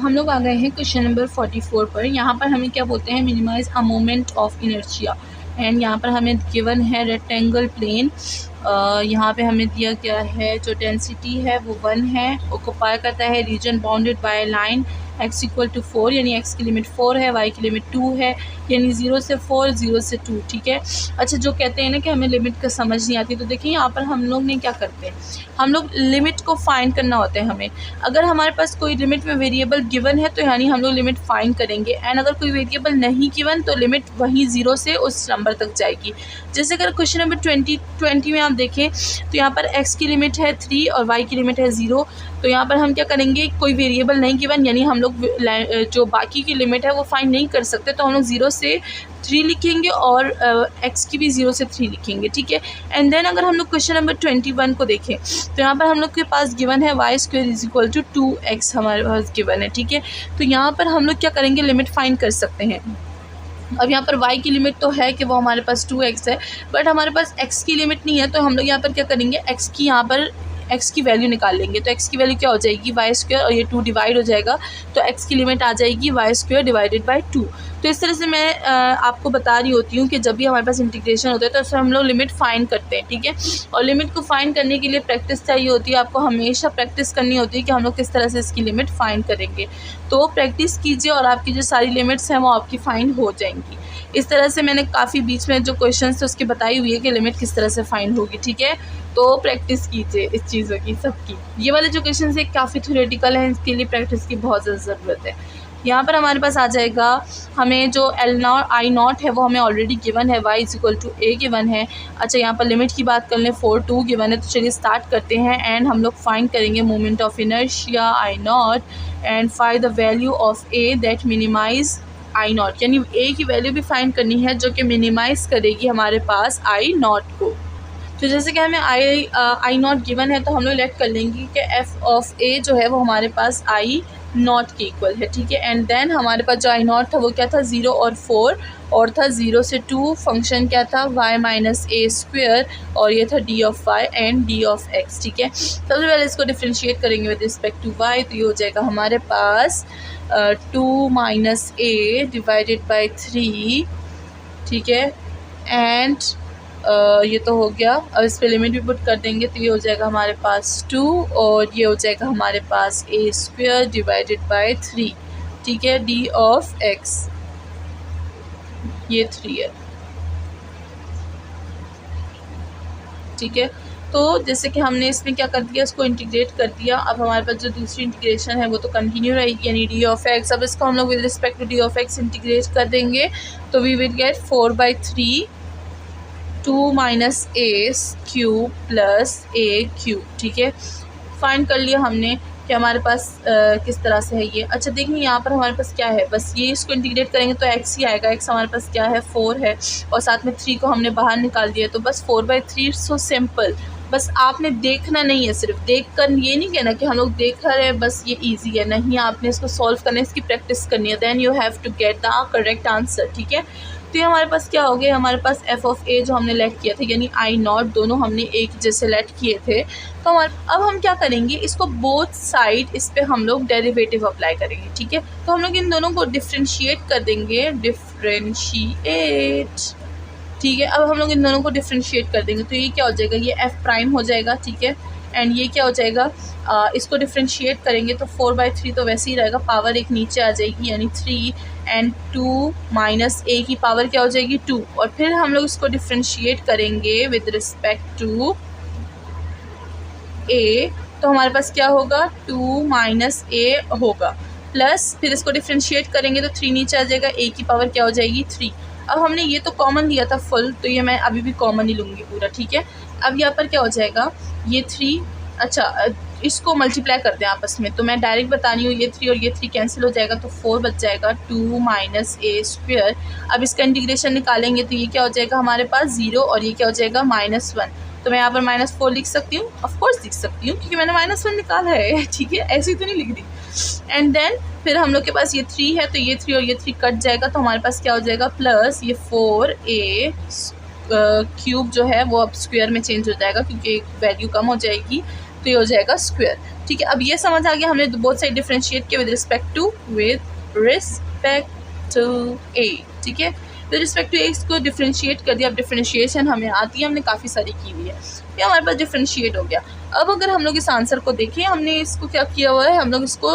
हम लोग आ गए हैं क्वेश्चन नंबर 44 पर। यहाँ पर हमें क्या बोलते हैं, minimise a moment of inertia. And यहाँ पर हमें गिवन है रेक्टेंगल प्लेन। यहाँ पे हमें दिया गया है जो डेंसिटी है वो 1 है, ऑक्यूपाई करता है region bounded by line x equal to 4, यानी x की लिमिट 4 है, y की लिमिट 2 है, यानी 0 से 4, 0 से 2। ठीक है। अच्छा, जो कहते हैं ना कि हमें लिमिट का समझ नहीं आती, तो देखिए यहाँ पर हम लोग ने क्या करते हैं, हम लोग लिमिट को फाइंड करना होता है हमें। अगर हमारे पास कोई लिमिट में वेरिएबल गिवन है तो यानी हम लोग लिमिट फाइंड करेंगे, एंड अगर कोई वेरिएबल नहीं गिवन तो लिमिट वहीं 0 से उस नंबर तक जाएगी। जैसे अगर क्वेश्चन नंबर 20 में आप देखें तो यहाँ पर x की लिमिट है 3 और y की लिमिट है 0। तो यहाँ पर हम क्या करेंगे, कोई वेरिएबल नहीं गिवन, यानी हम लोग जो बाकी की लिमिट है वो फाइंड नहीं कर सकते, तो हम लोग 0 से 3 लिखेंगे और x की भी 0 से 3 लिखेंगे। ठीक है। एंड देन अगर हम लोग क्वेश्चन नंबर 21 को देखें तो यहाँ पर हम लोग के पास गिवन है y square is equal to 2x हमारे पास गिवन है। ठीक है। तो यहाँ पर हम लोग क्या करेंगे, लिमिट फाइंड कर सकते हैं। अब यहाँ पर y की लिमिट तो है कि वो हमारे पास 2x है, बट हमारे पास x की लिमिट नहीं है, तो हम लोग यहाँ पर क्या करेंगे, x की वैल्यू निकाल लेंगे। तो x की वैल्यू क्या हो जाएगी, वाई स्क्वायर, और ये 2 डिवाइड हो जाएगा तो x की लिमिट आ जाएगी वाई स्क्वायर डिवाइडेड बाई 2। तो इस तरह से मैं आपको बता रही होती हूँ कि जब भी हमारे पास इंटीग्रेशन होता है तो उसमें हम लोग लिमिट फाइंड करते हैं। ठीक है। और लिमिट को फाइंड करने के लिए प्रैक्टिस चाहिए होती है, आपको हमेशा प्रैक्टिस करनी होती है कि हम लोग किस तरह से इसकी लिमिट फाइंड करेंगे। तो प्रैक्टिस कीजिए और आपकी जो सारी लिमिट्स हैं वो आपकी फाइंड हो जाएंगी। इस तरह से मैंने काफ़ी बीच में जो क्वेश्चन थे उसकी बताई हुई है कि लिमिट किस तरह से फाइंड होगी। ठीक है। तो प्रैक्टिस कीजिए इस चीज़ों की, सबकी। ये वाले जो क्वेश्चन है काफ़ी थ्योरेटिकल हैं, इसके लिए प्रैक्टिस की बहुत ज़्यादा ज़रूरत है। यहाँ पर हमारे पास आ जाएगा, हमें जो I नॉट है वो हमें ऑलरेडी गिवन है, y is equal to a given है। अच्छा, यहाँ पर लिमिट की बात कर लें, 4, 2 गिवन है। तो चलिए स्टार्ट करते हैं एंड हम लोग फाइंड करेंगे moment of inertia I nought and find the value of a that minimise I nought, यानी a की वैल्यू भी फाइंड करनी है जो कि मिनिमाइज़ करेगी हमारे पास I नॉट को। तो जैसे कि हमें I नॉट गिवन है तो हम लोग लेट कर लेंगे कि f ऑफ a जो है वो हमारे पास I नॉट के इक्वल है। ठीक है। एंड देन हमारे पास जो I नॉट था वो क्या था, 0 और 4, और था 0 से 2। फंक्शन क्या था, y माइनस a स्क्वेयर, और ये था d of y and d of x। ठीक है। सबसे पहले इसको डिफ्रेंशिएट करेंगे विद रिस्पेक्ट टू y, तो ये हो जाएगा हमारे पास 2 माइनस a डिवाइडेड बाई 3। ठीक है। एंड ये तो हो गया। अब इस पे लिमिट भी पुट कर देंगे तो ये हो जाएगा हमारे पास 2, और ये हो जाएगा हमारे पास a स्क्वायर डिवाइडेड बाई 3। ठीक है। d ऑफ x, ये 3 है। ठीक है। तो जैसे कि हमने इसमें क्या कर दिया, इसको इंटीग्रेट कर दिया। अब हमारे पास जो दूसरी इंटीग्रेशन है वो तो कंटिन्यू रहेगी, यानी d ऑफ x। अब इसको हम लोग with respect to d of x integrate कर देंगे तो we will get 4/3 2 minus a cube plus a cube. ठीक है। फाइंड कर लिया हमने कि हमारे पास किस तरह से है ये। अच्छा, देखिए यहाँ पर हमारे पास क्या है, बस ये इसको इंटीग्रेट करेंगे तो x ही आएगा। x हमारे पास क्या है, 4 है, और साथ में 3 को हमने बाहर निकाल दिया, तो बस 4/3। So simple. बस आपने देखना नहीं है, सिर्फ देख कर ये नहीं कहना कि हम लोग देख रहे हैं बस ये इजी है, नहीं, आपने इसको सॉल्व करना है, इसकी प्रैक्टिस करनी है, then you have to get the correct answer. ठीक है। तो ये हमारे पास क्या हो गया, हमारे पास f ऑफ a जो हमने लेट किया था, यानी I नॉट, दोनों हमने एक जैसे लेट किए थे। तो अब हम क्या करेंगे, इसको बोथ साइड इस पे हम लोग डेरिवेटिव अप्लाई करेंगे। ठीक है। तो हम लोग इन दोनों को डिफ्रेंशिएट कर देंगे, डिफ्रेंशिएट। ठीक है। अब हम लोग इन दोनों को डिफ्रेंशिएट कर देंगे तो ये क्या हो जाएगा, ये f प्राइम हो जाएगा। ठीक है। एंड ये क्या हो जाएगा, इसको डिफ्रेंशिएट करेंगे तो 4/3 तो वैसे ही रहेगा, पावर एक नीचे आ जाएगी, यानी 3, एंड 2 माइनस a की पावर क्या हो जाएगी, 2। और फिर हम लोग इसको डिफ्रेंशिएट करेंगे विद रिस्पेक्ट टू a, तो हमारे पास क्या होगा, 2 माइनस a होगा, प्लस फिर इसको डिफ्रेंशिएट करेंगे तो 3 नीचे आ जाएगा, a की पावर क्या हो जाएगी, 3। अब हमने ये तो कॉमन लिया था फुल, तो ये मैं अभी भी कॉमन ही लूँगी पूरा। ठीक है। अब यहाँ पर क्या हो जाएगा, ये 3, अच्छा इसको मल्टीप्लाई करते हैं आपस में, तो मैं डायरेक्ट बता रही हूँ, ये 3 और ये 3 कैंसिल हो जाएगा तो 4 बच जाएगा, 2 माइनस a स्क्वेयर। अब इसका इंटीग्रेशन निकालेंगे तो ये क्या हो जाएगा हमारे पास 0, और ये क्या हो जाएगा -1। तो मैं यहाँ पर -4 लिख सकती हूँ, ऑफकोर्स लिख सकती हूँ क्योंकि मैंने -1 निकाला है। ठीक है। ऐसे ही तो नहीं लिख दी। एंड देन फिर हम लोग के पास ये 3 है, तो ये 3 और ये 3 कट जाएगा, तो हमारे पास क्या हो जाएगा, प्लस ये 4a क्यूब जो है वो अब स्क्वायर में चेंज हो जाएगा क्योंकि वैल्यू कम हो जाएगी, तो ये हो जाएगा स्क्वायर। ठीक है, अब ये समझ आ गया, हमने बोथ साइड डिफरेंशिएट किया विद रिस्पेक्ट टू ए। ठीक है, विद रिस्पेक्ट टू ए इसको डिफरेंशिएट कर दिया। अब डिफरेंशिएशन हमें आती है, हमने काफ़ी सारी की हुई है, ये हमारे पास डिफरेंशिएट हो गया। अब अगर हम लोग इस आंसर को देखें, हमने इसको क्या किया हुआ है, हम लोग इसको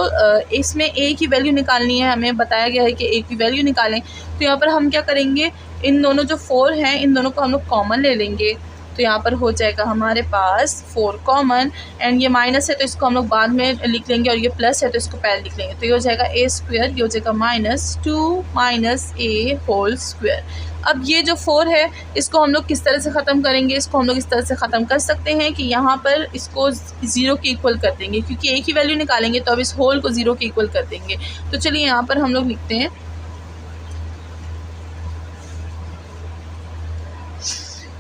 इसमें ए की वैल्यू निकालनी है, हमें बताया गया है कि ए की वैल्यू निकालें। तो यहाँ पर हम क्या करेंगे, इन दोनों जो 4 हैं इन दोनों को हम लोग कॉमन ले लेंगे। तो यहाँ पर हो जाएगा हमारे पास 4 कॉमन, एंड ये माइनस है तो इसको हम लोग बाद में लिख लेंगे, और ये प्लस है तो इसको पहले लिख लेंगे। तो ये हो जाएगा ए स्क्वायर, ये हो जाएगा -2 माइनस ए होल स्क्वायर। अब ये जो 4 है इसको हम लोग किस तरह से ख़त्म करेंगे, इसको हम लोग इस तरह से ख़त्म कर सकते हैं कि यहाँ पर इसको 0 के इक्वल कर देंगे, क्योंकि ए की वैल्यू निकालेंगे तो अब इस होल को 0 के इक्वल कर देंगे। तो चलिए यहाँ पर हम लोग लिखते हैं,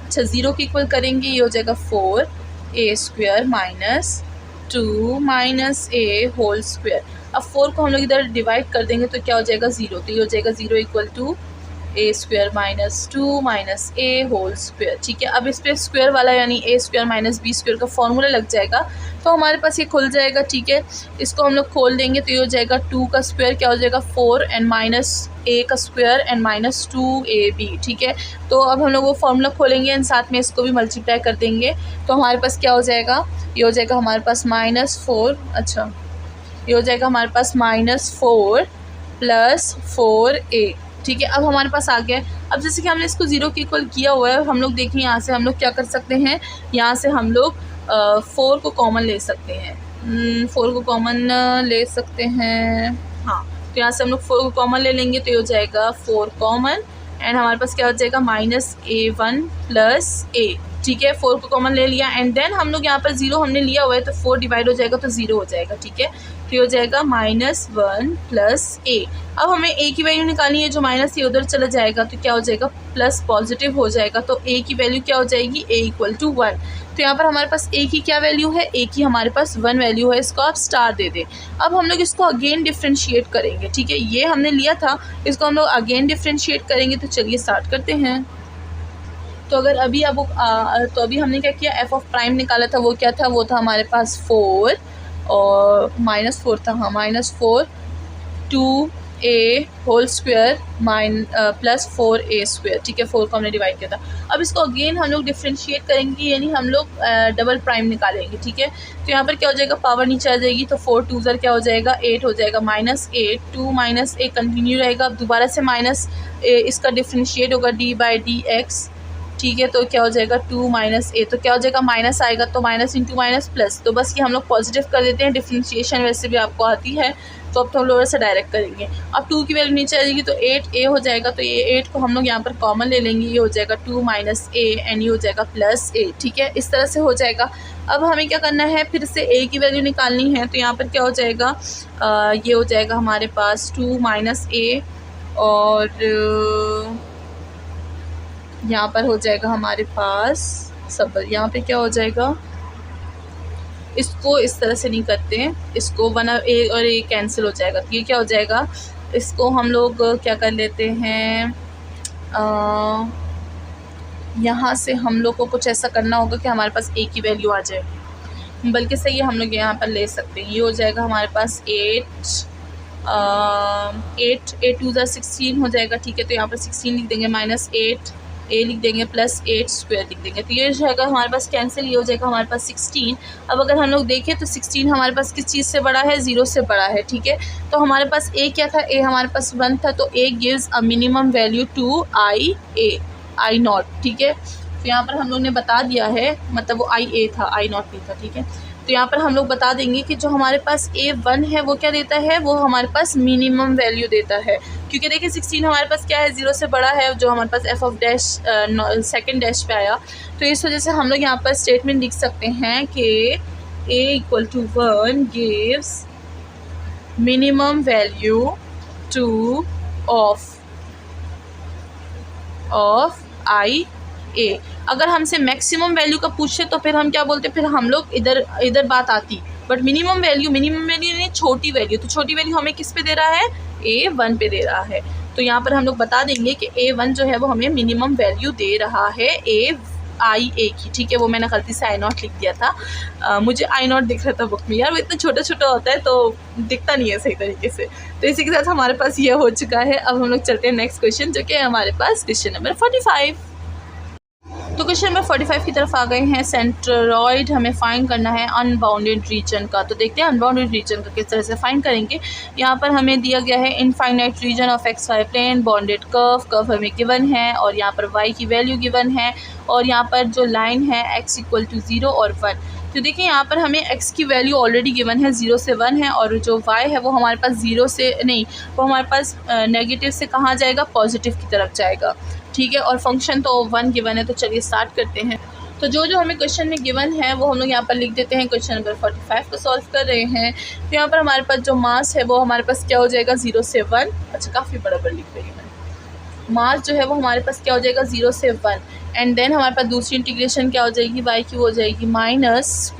अच्छा 0 के इक्वल करेंगे, ये हो जाएगा 4 ए square -2 minus a whole square. अब 4 को हम लोग इधर डिवाइड कर देंगे तो क्या हो जाएगा 0, तो ये हो जाएगा 0 equal to a square -2 minus a whole square. ठीक है, अब इस पर स्क्वायर वाला यानी a square minus b square का फॉर्मूला लग जाएगा, तो हमारे पास ये खुल जाएगा। ठीक है, इसको हम लोग खोल देंगे तो ये हो जाएगा 2 का स्क्वायर क्या हो जाएगा 4 एंड माइनस ए का स्क्वायर एंड -2ab। ठीक है, तो अब हम लोग वो फार्मूला खोलेंगे एंड साथ में इसको भी मल्टीप्लाई कर देंगे, तो हमारे पास क्या हो जाएगा, ये हो जाएगा हमारे पास -4, अच्छा ये हो जाएगा हमारे पास -4 + 4a। ठीक है, अब हमारे पास आ गया। अब जैसे कि हमने इसको 0 के इक्वल किया हुआ है, हम लोग देखें यहाँ से हम लोग क्या कर सकते हैं, यहाँ से हम लोग 4 को कॉमन ले सकते हैं, 4 को कॉमन ले सकते हैं, हाँ तो यहाँ से हम लोग 4 को कॉमन ले लेंगे तो ये हो जाएगा 4 कॉमन, एंड हमारे पास क्या हो जाएगा -a1 + a। ठीक है, 4 को कॉमन ले लिया, एंड देन हम लोग यहाँ पर 0 हमने लिया हुआ है तो 4 डिवाइड हो जाएगा तो 0 हो जाएगा। ठीक है, तो ये हो जाएगा -1 + a। अब हमें a की वैल्यू निकालनी है, जो माइनस ये उधर चला जाएगा तो क्या हो जाएगा प्लस पॉजिटिव हो जाएगा, तो a की वैल्यू क्या हो जाएगी a = 1। तो यहाँ पर हमारे पास a की क्या वैल्यू है, a की हमारे पास 1 वैल्यू है, इसको आप स्टार दे दें। अब हम लोग इसको अगेन डिफ्रेंशिएट करेंगे। ठीक है, ये हमने लिया था, इसको हम लोग अगेन डिफ्रेंशिएट करेंगे। तो चलिए स्टार्ट करते हैं। तो अगर अभी अब तो अभी हमने क्या किया, f ऑफ प्राइम निकाला था, वो क्या था, वो था हमारे पास 4 और -4 था, हाँ -4 2a whole square + 4a square. ठीक है, 4 को हमने डिवाइड किया था। अब इसको अगेन हम लोग डिफ्रेंशिएट करेंगे, यानी हम लोग डबल प्राइम निकालेंगे। ठीक है, तो यहाँ पर क्या हो जाएगा, पावर नीचे आ जाएगी, तो 4 2 क्या हो जाएगा 8 हो जाएगा, -8 2 - a कंटिन्यू रहेगा। अब दोबारा से माइनस इसका डिफ्रेंशिएट होगा d/dx। ठीक है, तो क्या हो जाएगा 2 - a, तो क्या हो जाएगा माइनस आएगा, तो माइनस इंटू माइनस प्लस, तो बस ये हम लोग पॉजिटिव कर देते हैं। डिफ्रेंशिएशन वैसे भी आपको आती है, तो अब तो हम लोग से डायरेक्ट करेंगे। अब 2 की वैल्यू नीचे आ जाएगी तो 8a हो जाएगा, तो ये 8 को हम लोग यहाँ पर कॉमन ले लेंगे, ये हो जाएगा 2 - a एंड ये हो जाएगा +a। ठीक है, इस तरह से हो जाएगा। अब हमें क्या करना है, फिर से a की वैल्यू निकालनी है, तो यहाँ पर क्या हो जाएगा, ये हो जाएगा हमारे पास 2 - a, और यहाँ पर हो जाएगा हमारे पास सब, यहाँ पे क्या हो जाएगा, इसको इस तरह से नहीं करते हैं, इसको 1 a और a कैंसिल हो जाएगा, तो ये क्या हो जाएगा, इसको हम लोग क्या कर लेते हैं, यहाँ से हम लोग को कुछ ऐसा करना होगा कि हमारे पास a की वैल्यू आ जाए, बल्कि सही है हम लोग यहाँ पर ले सकते हैं। ये हो जाएगा हमारे पास 8 2 16 हो जाएगा। ठीक है, तो यहाँ पर 16 लिख देंगे, -8 a लिख देंगे, +8 स्क्वायर लिख देंगे, तो ये जाएगा हमारे पास कैंसिल, ये हो जाएगा हमारे पास 16। अब अगर हम लोग देखें तो 16 हमारे पास किस चीज़ से बड़ा है, 0 से बड़ा है। ठीक है, तो हमारे पास a क्या था, a हमारे पास 1 था, तो a gives a minimum value to i nought. ठीक है, तो यहाँ पर हम लोग ने बता दिया है, मतलब वो i था, i नॉट नहीं था। ठीक है, तो यहाँ पर हम लोग बता देंगे कि जो हमारे पास a1 है वो क्या देता है, वो हमारे पास मिनिमम वैल्यू देता है, क्योंकि देखिए 16 हमारे पास क्या है, 0 से बड़ा है, जो हमारे पास f of dash second dash पे आया, तो इस वजह से हम लोग यहाँ पर स्टेटमेंट लिख सकते हैं कि a = 1 gives minimum value two of i a। अगर हमसे मैक्सिमम वैल्यू का पूछे तो फिर हम क्या बोलते, फिर हम लोग इधर बात आती, बट मिनिमम वैल्यू नहीं, छोटी वैल्यू, तो छोटी वैल्यू हमें किस पे दे रहा है, a1 पे दे रहा है। तो यहाँ पर हम लोग बता देंगे कि a1 जो है वो हमें मिनिमम वैल्यू दे रहा है आई ए की, ठीक है। वो मैंने गलती से आई नॉट लिख दिया था, मुझे आई नॉट दिख रहा था बुक में, यार वो इतना छोटा छोटा होता है तो दिखता नहीं है सही तरीके से। तो इसी के साथ हमारे पास ये हो चुका है। अब हम लोग चलते हैं नेक्स्ट क्वेश्चन, जो कि है हमारे पास क्वेश्चन नंबर 45। तो क्वेश्चन नंबर 45 की तरफ आ गए हैं। सेंट्रोइड हमें फाइंड करना है अनबाउंडेड रीजन का। तो देखते हैं अनबाउंडेड रीजन का किस तरह से फाइंड करेंगे। यहाँ पर हमें दिया गया है infinite region of x y plane, bounded curve हमें गिवन है, और यहाँ पर y की वैल्यू गिवन है, और यहाँ पर जो लाइन है x इक्वल टू 0 और 1। तो देखिए यहाँ पर हमें x की वैल्यू ऑलरेडी गिवन है 0 से 1 है, और जो y है वो हमारे पास 0 से नहीं, वो हमारे पास नेगेटिव से कहाँ जाएगा, पॉजिटिव की तरफ जाएगा, ठीक है। और फंक्शन तो 1 गिवन है। तो चलिए स्टार्ट करते हैं। तो जो जो हमें क्वेश्चन में गिवन है वो हम लोग यहाँ पर लिख देते हैं। क्वेश्चन नंबर 45 को सॉल्व कर रहे हैं। तो यहाँ पर हमारे पास जो मास है वो हमारे पास क्या हो जाएगा, 0 से 1। अच्छा, काफ़ी बराबर लिख रही हूँ मैं। मास जो है वो हमारे पास क्या हो जाएगा, 0 से 1। एंड देन हमारे पास दूसरी इंटीग्रेशन क्या हो जाएगी, y की हो जाएगी minus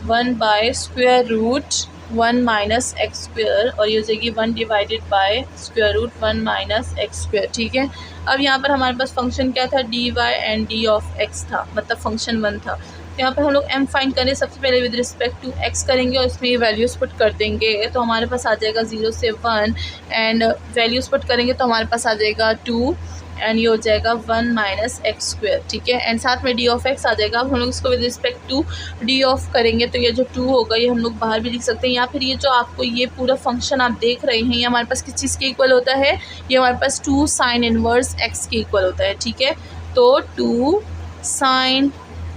1 by square root 1 minus x square, और ये हो जाएगी 1 divided by square root 1 minus x square, ठीक है। अब यहाँ पर हमारे पास फंक्शन क्या था, dy and d of x था, मतलब फंक्शन 1 था। तो यहाँ पर हम लोग m फाइंड करें। सबसे पहले विद रिस्पेक्ट टू x करेंगे और इसमें ये वैल्यूज़ पुट कर देंगे। तो हमारे पास आ जाएगा 0 से 1, एंड वैल्यूज़ पुट करेंगे तो हमारे पास आ जाएगा 2, एंड ये हो जाएगा 1 माइनस एक्स स्क्वायर, ठीक है। एंड साथ में डी ऑफ एक्स आ जाएगा। अब हम लोग इसको with respect to d of करेंगे तो ये जो 2 होगा ये हम लोग बाहर भी लिख सकते हैं, या फिर ये जो आपको ये पूरा फंक्शन आप देख रहे हैं ये हमारे पास किस चीज़ के इक्वल होता है, ये हमारे पास 2 साइन इनवर्स एक्स के इक्वल होता है, ठीक है। तो 2 साइन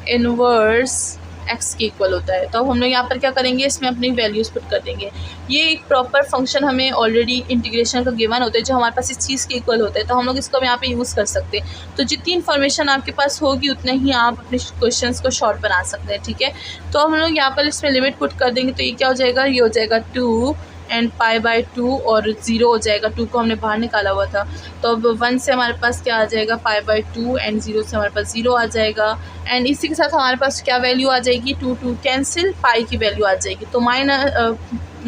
इनवर्स एक्स के इक्वल होता है। तो अब हम लोग यहाँ पर क्या करेंगे, इसमें अपनी वैल्यूज़ पुट कर देंगे। ये एक प्रॉपर फंक्शन हमें ऑलरेडी इंटीग्रेशन का गिवन होता है जो हमारे पास इस चीज़ के इक्वल होता है, तो हम लोग इसको यहाँ पे यूज़ कर सकते हैं। तो जितनी इन्फॉर्मेशन आपके पास होगी उतना ही आप अपने क्वेश्चंस को शॉर्ट बना सकते हैं, ठीक है। तो हम लोग यहाँ पर इसमें लिमिट पुट कर देंगे। तो ये क्या हो जाएगा, ये हो जाएगा 2 एंड π/2, और 0 हो जाएगा, 2 को हमने बाहर निकाला हुआ था। तो अब 1 से हमारे पास क्या आ जाएगा, π/2, एंड 0 से हमारे पास 0 आ जाएगा। एंड इसी के साथ हमारे पास क्या वैल्यू आ जाएगी, 2 कैंसिल, पाई की वैल्यू आ जाएगी। तो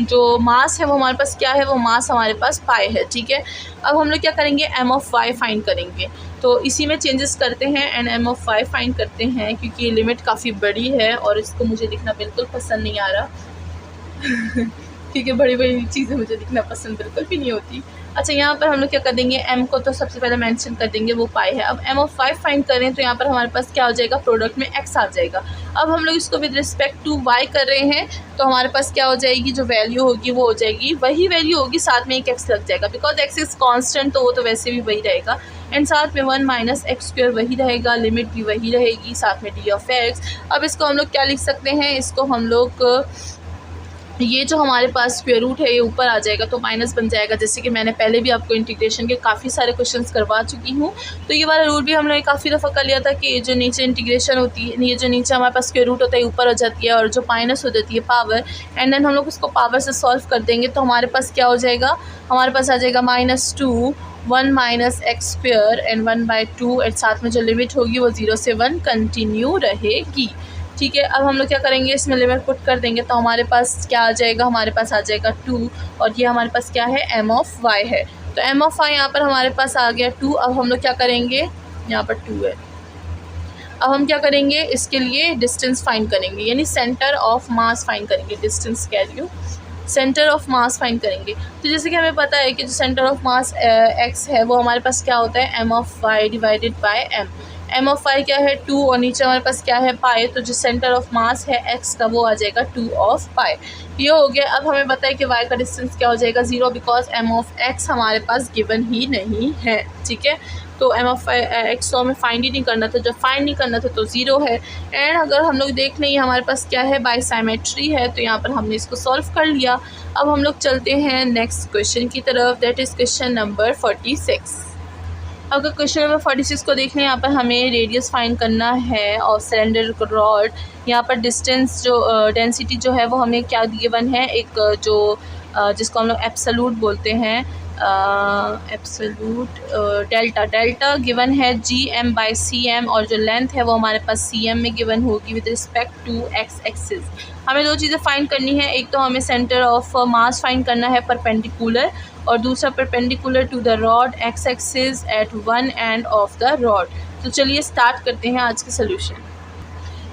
जो मास है वो हमारे पास क्या है, वो मास हमारे पास पाई है, ठीक है। अब हम लोग क्या करेंगे, m ऑफ y फाइंड करेंगे। तो इसी में चेंजेस करते हैं and m of y find करते हैं, क्योंकि ये लिमिट काफ़ी बड़ी है और इसको मुझे लिखना बिल्कुल पसंद नहीं आ रहा क्योंकि बड़ी बड़ी चीज़ें मुझे लिखना पसंद बिल्कुल भी नहीं होती। अच्छा, यहाँ पर हम लोग क्या कर देंगे, m को तो सबसे पहले मेंशन कर देंगे, वो पाई है। अब m ऑफ 5 फाइंड करें तो यहाँ पर हमारे पास क्या हो जाएगा, प्रोडक्ट में x आ जाएगा। अब हम लोग इसको विद रिस्पेक्ट टू y कर रहे हैं तो हमारे पास क्या हो जाएगी, जो वैल्यू होगी वो हो जाएगी, वही वैल्यू होगी, साथ में एक x लग जाएगा, बिकॉज x इज़ कॉन्स्टेंट, तो वो तो वैसे भी वही रहेगा। एंड साथ में 1 माइनस एक्स स्क्वायर वही रहेगा, लिमिट भी वही रहेगी, साथ में डी ऑफ एक्स। अब इसको हम लोग क्या लिख सकते हैं, इसको हम लोग ये जो हमारे पास स्क्वायर रूट है ये ऊपर आ जाएगा तो माइनस बन जाएगा, जैसे कि मैंने पहले भी आपको इंटीग्रेशन के काफ़ी सारे क्वेश्चंस करवा चुकी हूँ। तो ये वाला रूल भी हम लोग काफ़ी दफ़ा कर लिया था कि ये जो नीचे इंटीग्रेशन होती है, ये जो नीचे हमारे पास स्क्वायर रूट होता है ऊपर हो जाती है, और जो माइनस हो जाती है पावर, एंड देन हम लोग उसको पावर से सॉल्व कर देंगे तो हमारे पास क्या हो जाएगा, हमारे पास आ जाएगा -2 1 minus x square and 1/2, and साथ में जो लिमिट होगी वो 0 से 1 कंटिन्यू रहेगी, ठीक है। अब हम लोग क्या करेंगे, इसमें लिमिट पुट कर देंगे तो हमारे पास क्या आ जाएगा, हमारे पास आ जाएगा 2, और ये हमारे पास क्या है, m ऑफ y है। तो m ऑफ y यहाँ पर हमारे पास आ गया 2। अब हम लोग क्या करेंगे, यहाँ पर 2 है, अब हम क्या करेंगे, इसके लिए डिस्टेंस फाइंड करेंगे, यानी सेंटर ऑफ मास फाइंड करेंगे। डिस्टेंस कह रही हूँ, सेंटर ऑफ मास फाइंड करेंगे। तो जैसे कि हमें पता है कि जो सेंटर ऑफ मास x है वो हमारे पास क्या होता है, m of y divided by m of y क्या है, 2, और नीचे हमारे पास क्या है, पाई। तो जो सेंटर ऑफ मास है x का वो आ जाएगा 2 ऑफ पाई, ये हो गया। अब हमें पता है कि y का डिस्टेंस क्या हो जाएगा, 0, बिकॉज m ऑफ x हमारे पास गिवन ही नहीं है, ठीक है। तो m ऑफ x तो हमें फाइंड ही नहीं करना था, जब फाइंड नहीं करना था तो 0 है। एंड अगर हम लोग देख लें हमारे पास क्या है, बाई साइमेट्री है, तो यहाँ पर हमने इसको सॉल्व कर लिया। अब हम लोग चलते हैं नेक्स्ट क्वेश्चन की तरफ, दैट इज़ क्वेश्चन नंबर 46। अगर क्वेश्चन नंबर 46 को देख लें, यहाँ पर हमें रेडियस फाइंड करना है और सिलेंडर रॉड। यहाँ पर डिस्टेंस जो डेंसिटी जो है वो हमें क्या गिवन है, एक जो जिसको हम लोग एब्सोल्यूट बोलते हैं, एब्सोल्यूट डेल्टा गिवन है GM/cm और जो लेंथ है वो हमारे पास cm में गिवन होगी with respect to x axis. हमें दो चीज़ें फाइंड करनी है, एक तो हमें सेंटर ऑफ मास फाइंड करना है परपेंडिकुलर, और दूसरा perpendicular to the rod x axis at one end of the rod. तो चलिए स्टार्ट करते हैं आज के सोल्यूशन।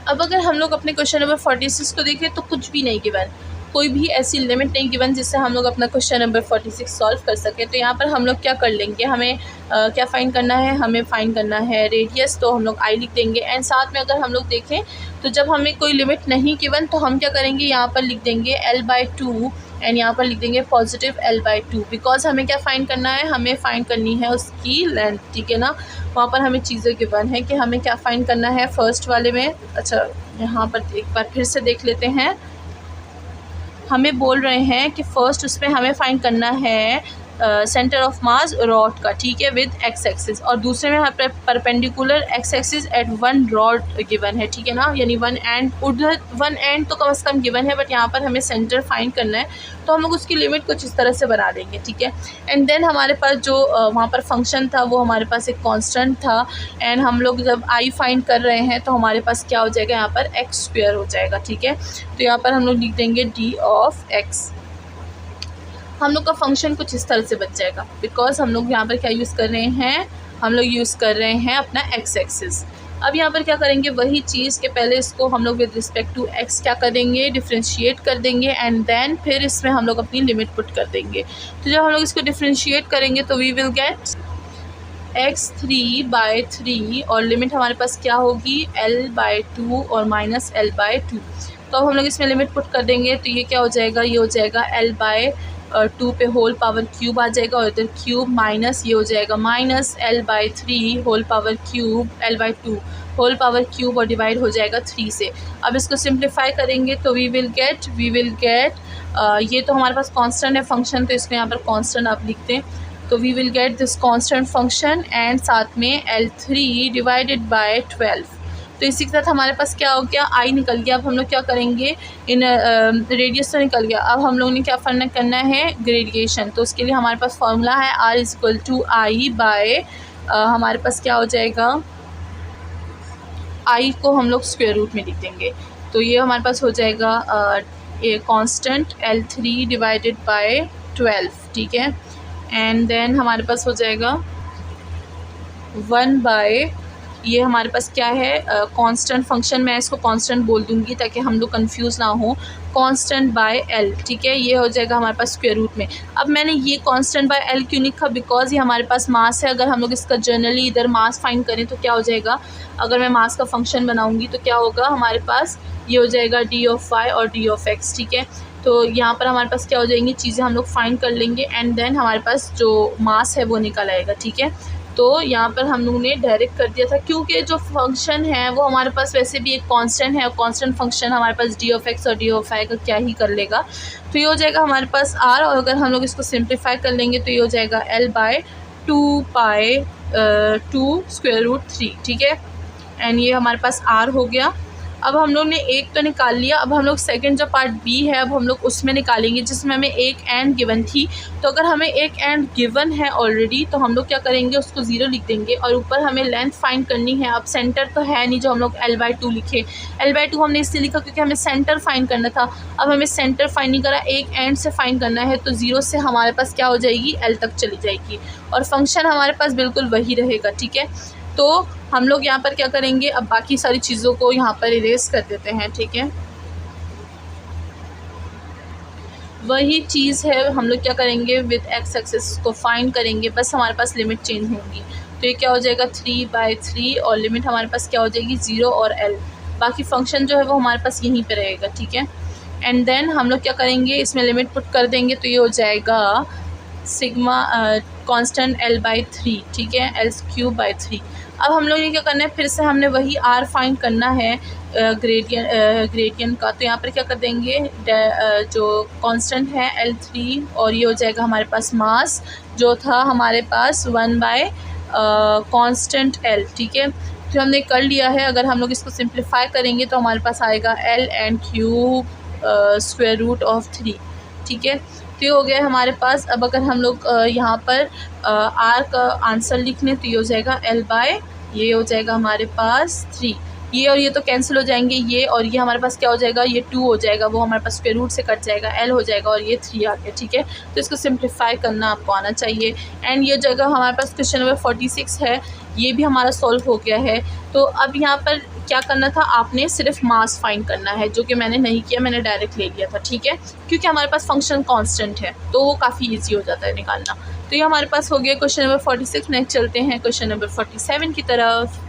अब अगर हम लोग अपने क्वेश्चन नंबर 46 को देखें तो कुछ भी नहीं गिवन, कोई भी ऐसी लिमिट नहीं गिवन जिससे हम लोग अपना क्वेश्चन नंबर 46 सॉल्व कर सकें। तो यहाँ पर हम लोग क्या कर लेंगे, हमें क्या फाइंड करना है, हमें फाइंड करना है रेडियस, तो हम लोग आई लिख देंगे। एंड साथ में अगर हम लोग देखें तो जब हमें कोई लिमिट नहीं गिवन तो हम क्या करेंगे, यहाँ पर लिख देंगे L/2 एंड यहाँ पर लिख देंगे पॉजिटिव L/2, बिकॉज हमें क्या फ़ाइंड करना है, हमें फ़ाइंड करनी है उसकी लेंथ, ठीक है ना। वहाँ पर हमें चीज़ें गिवन है कि हमें क्या फ़ाइंड करना है फर्स्ट वाले में। अच्छा, यहाँ पर एक बार फिर से देख लेते हैं। हमें बोल रहे हैं कि फ़र्स्ट उसमें हमें फ़ाइंड करना है सेंटर ऑफ मास रॉड का, ठीक है, विद x एक्सिस, और दूसरे में हमारे perpendicular x axis at one rod given है, ठीक है ना, यानी वन एंड, उधर वन एंड तो कम से कम गिवन है, बट यहाँ पर हमें सेंटर फाइंड करना है, तो हम लोग उसकी लिमिट कुछ इस तरह से बना देंगे, ठीक है। एंड देन हमारे पास जो वहाँ पर फंक्शन था वो हमारे पास एक कांस्टेंट था, एंड हम लोग जब आई फाइंड कर रहे हैं तो हमारे पास क्या हो जाएगा, यहाँ पर x² हो जाएगा, ठीक है। तो यहाँ पर हम लोग लिख देंगे d ऑफ x। हम लोग का फंक्शन कुछ इस तरह से बच जाएगा, बिकॉज हम लोग यहाँ पर क्या यूज़ कर रहे हैं, हम लोग यूज़ कर रहे हैं अपना x एक्सिस। अब यहाँ पर क्या करेंगे, वही चीज़ के पहले इसको हम लोग विद रिस्पेक्ट टू x क्या कर देंगे, डिफ्रेंशिएट कर देंगे, एंड देन फिर इसमें हम लोग अपनी लिमिट पुट कर देंगे। तो जब हम लोग इसको डिफ्रेंशिएट करेंगे तो वी विल गेट x3/3 और लिमिट हमारे पास क्या होगी, L/2 और माइनस L/2। तो अब हम लोग इसमें लिमिट पुट कर देंगे तो ये क्या हो जाएगा, ये हो जाएगा L/2 पे होल पावर क्यूब आ जाएगा, और इधर क्यूब माइनस ये हो जाएगा minus L/3 whole power cube, L/2 whole power cube, और डिवाइड हो जाएगा 3 से। अब इसको सिंप्लीफाई करेंगे तो वी विल गेट ये तो हमारे पास कांस्टेंट है फंक्शन, तो इसको यहाँ पर कांस्टेंट आप लिखते हैं, तो we will get this constant function and साथ में L3 डिवाइडेड बाय 12। तो इसी के साथ हमारे पास क्या हो गया, आई निकल गया। अब हम लोग क्या करेंगे, इन रेडियस तो निकल गया, अब हम लोग ने क्या करना है, ग्रेडिएशन। तो उसके लिए हमारे पास फॉर्मूला है R=I/, हमारे पास क्या हो जाएगा, आई को हम लोग स्क्वायर रूट में लिख देंगे, तो ये हमारे पास हो जाएगा कांस्टेंट L3 डिवाइडेड बाय 12, ठीक है। एंड देन हमारे पास हो जाएगा 1/, ये हमारे पास क्या है, कांस्टेंट फंक्शन, मैं इसको कांस्टेंट बोल दूंगी ताकि हम लोग कंफ्यूज ना हो, कांस्टेंट बाय L, ठीक है, ये हो जाएगा हमारे पास स्क्वायर रूट में। अब मैंने ये कांस्टेंट बाय L क्यों लिखा, बिकॉज ये हमारे पास मास है। अगर हम लोग इसका जनरली इधर मास फाइंड करें तो क्या हो जाएगा, अगर मैं मास का फंक्शन बनाऊँगी तो क्या होगा, हमारे पास ये हो जाएगा d ऑफ y और d ऑफ x, ठीक है। तो यहाँ पर हमारे पास क्या हो जाएंगी, चीज़ें हम लोग फाइंड कर लेंगे, एंड देन हमारे पास जो मास है वो निकल आएगा, ठीक है। तो यहाँ पर हम लोगों ने डायरेक्ट कर दिया था, क्योंकि जो फंक्शन है वो हमारे पास वैसे भी एक कांस्टेंट है, और कांस्टेंट फंक्शन हमारे पास d ऑफ x और d ऑफ y का क्या ही कर लेगा। तो ये हो जाएगा हमारे पास r, और अगर हम लोग इसको सिंप्लीफाई कर लेंगे तो ये हो जाएगा L/2π/2√3, ठीक है। एंड ये हमारे पास r हो गया। अब हम लोग ने एक तो निकाल लिया, अब हम लोग सेकंड जो पार्ट बी है अब हम लोग उसमें निकालेंगे, जिसमें हमें एक एंड गिवन थी। तो अगर हमें एक एंड गिवन है ऑलरेडी तो हम लोग क्या करेंगे, उसको 0 लिख देंगे, और ऊपर हमें लेंथ फाइंड करनी है। अब सेंटर तो है नहीं जो हम लोग L/2 लिखे, L/2 हमने इसलिए लिखा क्योंकि हमें सेंटर फाइंड करना था। अब हमें सेंटर फाइंड नहीं करा, एक एंड से फाइंड करना है, तो 0 से हमारे पास क्या हो जाएगी, L तक चली जाएगी, और फंक्शन हमारे पास बिल्कुल वही रहेगा, ठीक है। तो हम लोग यहाँ पर क्या करेंगे, अब बाकी सारी चीज़ों को यहाँ पर इरेज कर देते हैं, ठीक है। वही चीज़ है, हम लोग क्या करेंगे, विद x एक्सिस को फाइंड करेंगे, बस हमारे पास लिमिट चेंज होंगी। तो ये क्या हो जाएगा 3/3, और लिमिट हमारे पास क्या हो जाएगी 0 और L, बाकी फंक्शन जो है वो हमारे पास यहीं पे रहेगा, ठीक है। एंड देन हम लोग क्या करेंगे, इसमें लिमिट पुट कर देंगे, तो ये हो जाएगा सिग्मा कांस्टेंट L/3, ठीक है, L³/3। अब हम लोग ने क्या करना है, फिर से हमने वही R फाइंड करना है ग्रेडियंट का। तो यहाँ पर क्या कर देंगे, जो कांस्टेंट है L3, और ये हो जाएगा हमारे पास मास जो था हमारे पास 1/, कांस्टेंट L, ठीक है। तो हमने कर लिया है। अगर हम लोग इसको सिंप्लीफाई करेंगे तो हमारे पास आएगा L/³ √3, ठीक है। तो ये हो गया हमारे पास। अब अगर हम लोग यहाँ पर आर का आंसर लिख लें तो ये हो जाएगा L/, ये हो जाएगा हमारे पास 3। ये और ये तो कैंसिल हो जाएंगे, ये और ये हमारे पास क्या हो जाएगा, ये 2 हो जाएगा, वो हमारे पास स्क्वायर रूट से कट जाएगा, L हो जाएगा और ये 3 आ गया। ठीक है, तो इसको सिंप्लीफाई करना आपको आना चाहिए। एंड ये जगह हमारे पास क्वेश्चन नंबर 46 है, ये भी हमारा सॉल्व हो गया है। तो अब यहाँ पर क्या करना था, आपने सिर्फ मास फाइंड करना है, जो कि मैंने नहीं किया, मैंने डायरेक्ट ले लिया था। ठीक है, क्योंकि हमारे पास फंक्शन कांस्टेंट है तो वो काफ़ी इजी हो जाता है निकालना। तो ये हमारे पास हो गया क्वेश्चन नंबर 46। नेक्स्ट चलते हैं क्वेश्चन नंबर 47 की तरफ।